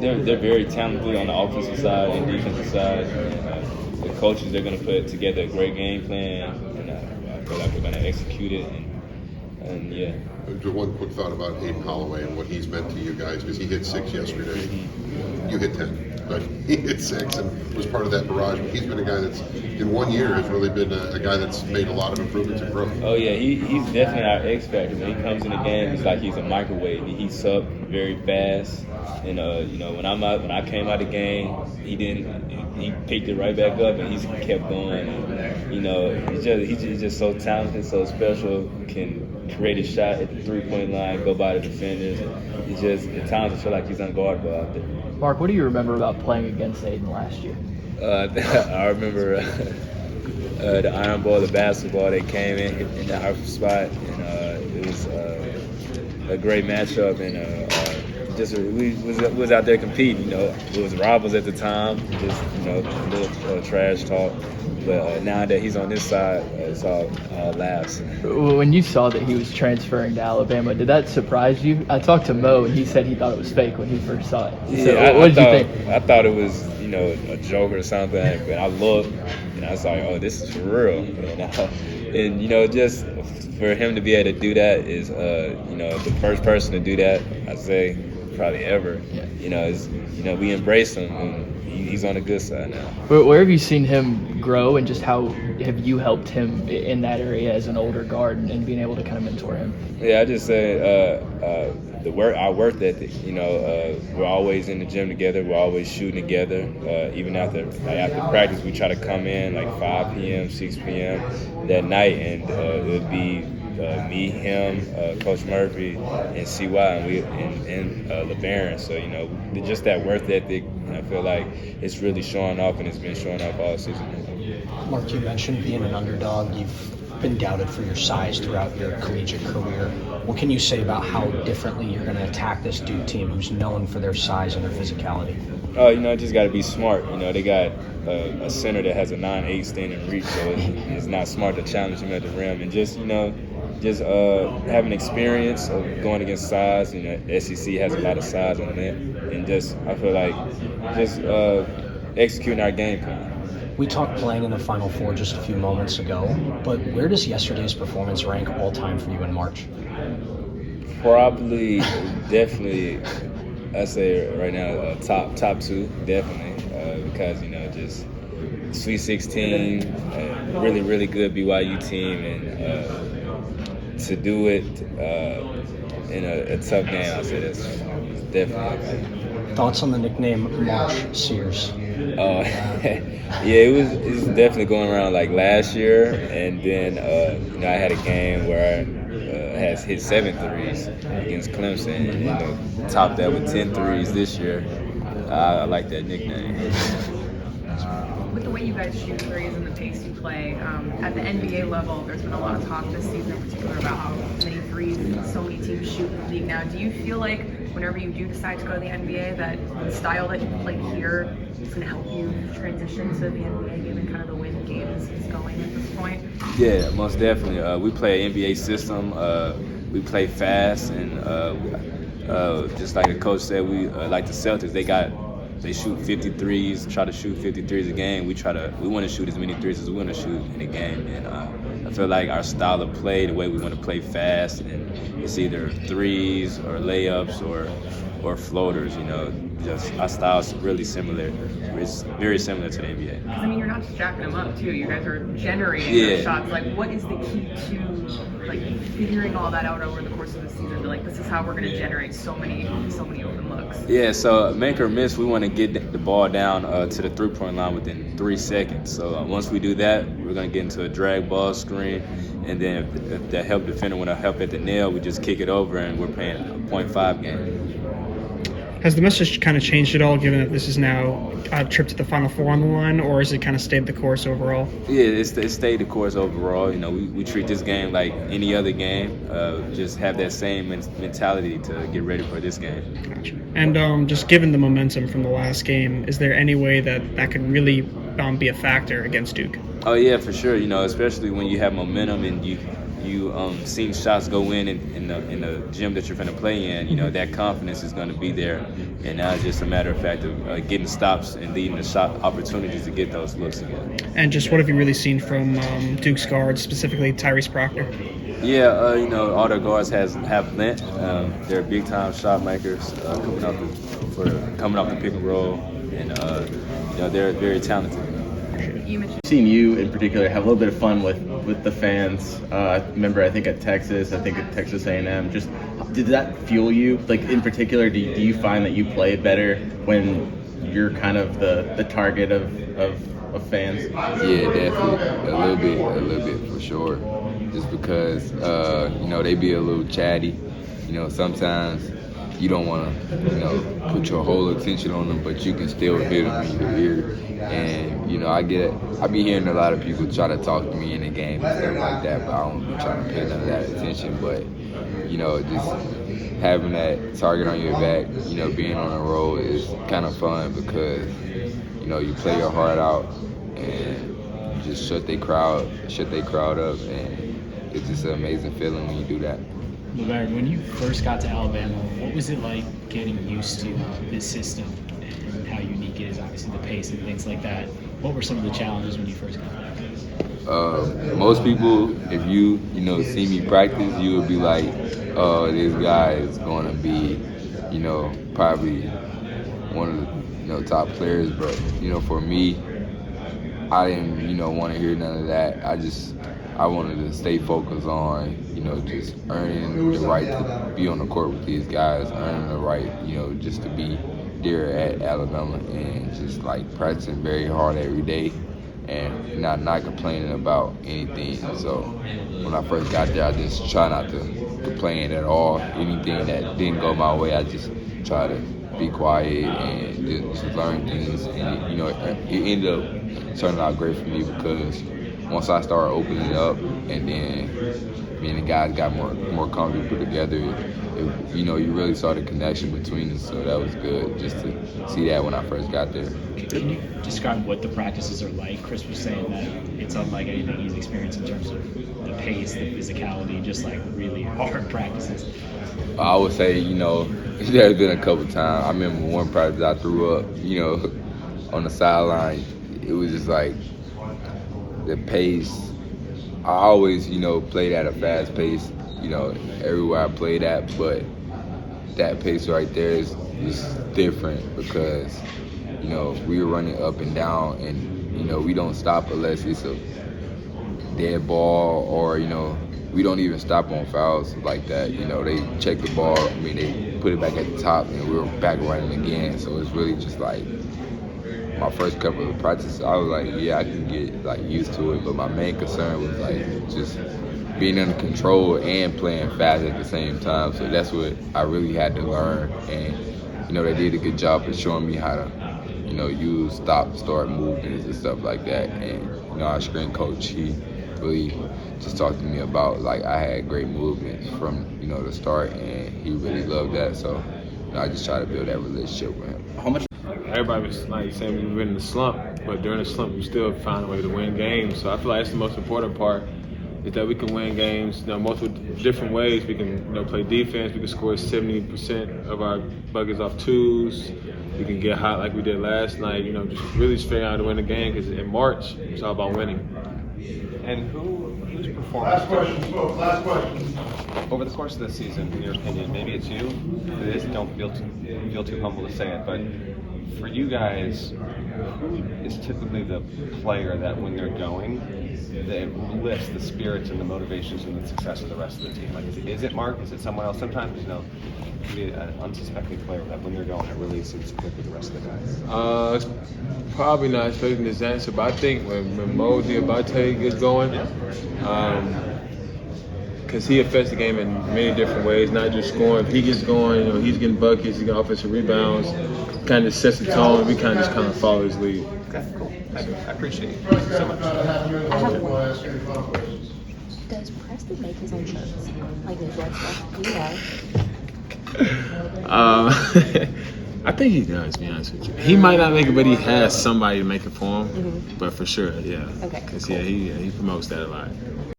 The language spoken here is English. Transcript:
They're very talented on the offensive side and defensive side. And, the coaches, they're going to put together a great game plan, and I feel like we're going to execute it. And yeah. Just one quick thought about Aiden Holloway and what he's meant to you guys, because he hit 6 yesterday. You hit 10, but he hit 6 and was part of that barrage. But he's been a guy that's, in 1 year, has really been a guy that's made a lot of improvements and growth. Oh yeah, he's definitely our X factor. When he comes in the game, it's like he's a microwave. He heats up very fast, and when I came out of the game, he picked it right back up, and he's kept going. And, he's just so talented, so special. Can create a shot at the 3-point line, go by the defenders. He's just at times I feel like he's unguardable out there. Mark, what do you remember about playing against Aiden last year? I remember the Iron Ball of basketball that came in the our spot, and it was a great matchup, and we was out there competing. It was rivals at the time, just a little trash talk. But now that he's on this side, it's all laughs. When you saw that he was transferring to Alabama, did that surprise you? I talked to Mo, and he said he thought it was fake when he first saw it. Yeah, so what did you think? I thought it was, a joke or something. But I looked, and I was like, oh, this is for real. And just for him to be able to do that is, the first person to do that, I'd say, probably ever. Yeah. We embrace him, and he's on the good side now. Where have you seen him grow, and just how have you helped him in that area as an older guard and being able to kind of mentor him? Yeah, I just say our work ethic. We're always in the gym together. We're always shooting together. Even after practice, we try to come in like 5 p.m., 6 p.m. that night, and it would be me, him, Coach Murphy, and CY, and Labaron. So just that work ethic. I feel like it's really showing off, and it's been showing off all season. Mark, you mentioned being an underdog. You've been doubted for your size throughout your collegiate career. What can you say about how differently you're going to attack this Duke team, who's known for their size and their physicality? Just got to be smart. They got a center that has a 9'8" standing reach, so it's not smart to challenge him at the rim, and just having experience of going against size. SEC has a lot of size on it, and I feel like executing our game plan. We talked playing in the Final Four just a few moments ago, but where does yesterday's performance rank all time for you in March? Probably, definitely, I say right now top 2, definitely, because just Sweet 16, really really good BYU team, and to do it in a tough game, I say that's definitely. Thoughts on the nickname March Sears? It was definitely going around like last year, and then I had a game where I had hit 7 threes against Clemson, and topped that with 10 threes this year. I like that nickname. With the way you guys shoot threes and the pace you play, at the NBA level, there's been a lot of talk this season in particular about how many threes so many teams shoot in the league now. Do you feel like whenever you do decide to go to the NBA that the style that you play here is going to help you transition to the NBA, given kind of the way the game is going at this point? Yeah, most definitely. We play an NBA system. We play fast, and just like the coach said, we like the Celtics. They shoot 53s, try to shoot 53s a game. We want to shoot as many threes as we want to shoot in a game. And I feel like our style of play, the way we want to play fast, and it's either threes or layups or floaters. Just our style is really similar. It's very similar to the NBA. Because you're not just jacking them up too. You guys are generating those shots. Like, what is the key to figuring all that out over the course of the season? This is how we're going to generate so many open looks. Yeah. So make or miss, we want to get the ball down to the 3-point line within 3 seconds. So once we do that, we're going to get into a drag ball screen, and then if the help defender want to help at the nail, we just kick it over, and we're playing a 0.5 game. Has the message kind of changed at all, given that this is now a trip to the Final Four on the line, or has it kind of stayed the course overall? Yeah, it stayed the course overall. We treat this game like any other game. Just have that same mentality to get ready for this game. Gotcha. And just given the momentum from the last game, is there any way that could really be a factor against Duke? Oh yeah, for sure. Especially when you have momentum and you you seen shots go in the gym that you're going to play in, you know, that confidence is going to be there. And now it's just a matter of fact of getting stops and leading the shot opportunities to get those looks again. And just what have you really seen from Duke's guards, specifically Tyrese Proctor? Yeah, you know, all their guards have length. They're big time shot makers coming off the pick and roll, and you know, they're very talented. You mentioned Seen you in particular have a little bit of fun with the fans. Remember, I think at Texas A&M. Just did that fuel you? Like in particular, do you find that you play better when you're kind of the target of fans? Yeah, definitely. A little bit for sure. Just because, you know, they be a little chatty. You know, sometimes you don't want to, you know, put your whole attention on them, but you can still hear them in your ear. And, you know, I be hearing a lot of people try to talk to me in the game and stuff like that, but I don't be trying to pay none of that attention. But, you know, just having that target on your back, you know, being on the road is kind of fun because, you know, you play your heart out and just shut their crowd up, and it's just an amazing feeling when you do that. Labaron, when you first got to Alabama, what was it like getting used to this system and how unique it is, obviously the pace and things like that? What were some of the challenges when you first got there? Most people, if you know, see me practice, you would be like, oh, this guy is going to be, you know, probably one of the, you know, top players. But, you know, for me, I didn't, you know, want to hear none of that. I wanted to stay focused on, you know, just earning the right to be on the court with these guys, earning the right, you know, just to be there at Alabama, and just like practicing very hard every day and not complaining about anything. So when I first got there, I just try not to complain at all. Anything that didn't go my way, I just try to be quiet and just learn things. And, you know, it ended up turning out great for me because once I started opening up, and then me and the guys got more comfortable together, you know, you really saw the connection between us. So that was good just to see that when I first got there. Can you describe what the practices are like? Chris was saying that it's unlike anything he's experienced in terms of the pace, the physicality, just like really hard practices. I would say, you know, there's been a couple times. I remember one practice I threw up, you know, on the sideline. It was just like the pace. I always, you know, played at a fast pace, you know, everywhere I played at, but that pace right there is different because, you know, we were running up and down, and, you know, we don't stop unless it's a dead ball, or, you know, we don't even stop on fouls like that. You know, they check the ball, they put it back at the top, and we were back running again. So it's really just like my first couple of practices, I was like, yeah, I can get like used to it, but my main concern was like just being under control and playing fast at the same time. So that's what I really had to learn, and, you know, they did a good job of showing me how to, you know, use start movements and stuff like that. And, you know, our strength coach, he really just talked to me about, like, I had great movements from, you know, the start, and he really loved that. So, you know, I just try to build that relationship with him. How much? Everybody was like saying we were in the slump, but during the slump we still found a way to win games. So I feel like that's the most important part, is that we can win games, you know, multiple different ways. We can, you know, play defense. We can score 70% of our buckets off twos. We can get hot like we did last night. You know, just really figuring out how to win the game, because in March it's all about winning. And whose performance? Last question, folks. Last question. Over the course of the season, in your opinion, maybe it's you. If it is, don't feel too humble to say it, but for you guys, who is typically the player that when they're going, that lifts the spirits and the motivations and the success of the rest of the team? Like, is it Mark? Is it someone else? Sometimes, you know, it can be an unsuspecting player that when they're going, it really seems to click with the rest of the guys. It's probably not expecting this answer, but I think when Mo Diabate gets going, because he affects the game in many different ways, not just scoring. If he gets going, you know, he's getting buckets, he's getting offensive rebounds, kind of sets the tone, and we kind of follow his lead. Okay, cool. I appreciate it. Thank you so much. Does Preston make his own shirts? Like his red stuff? Do you know? I think he does, to be honest with you. He might not make it, but he has somebody to make it for him. But for sure, yeah. Okay. Because, yeah, he promotes that a lot.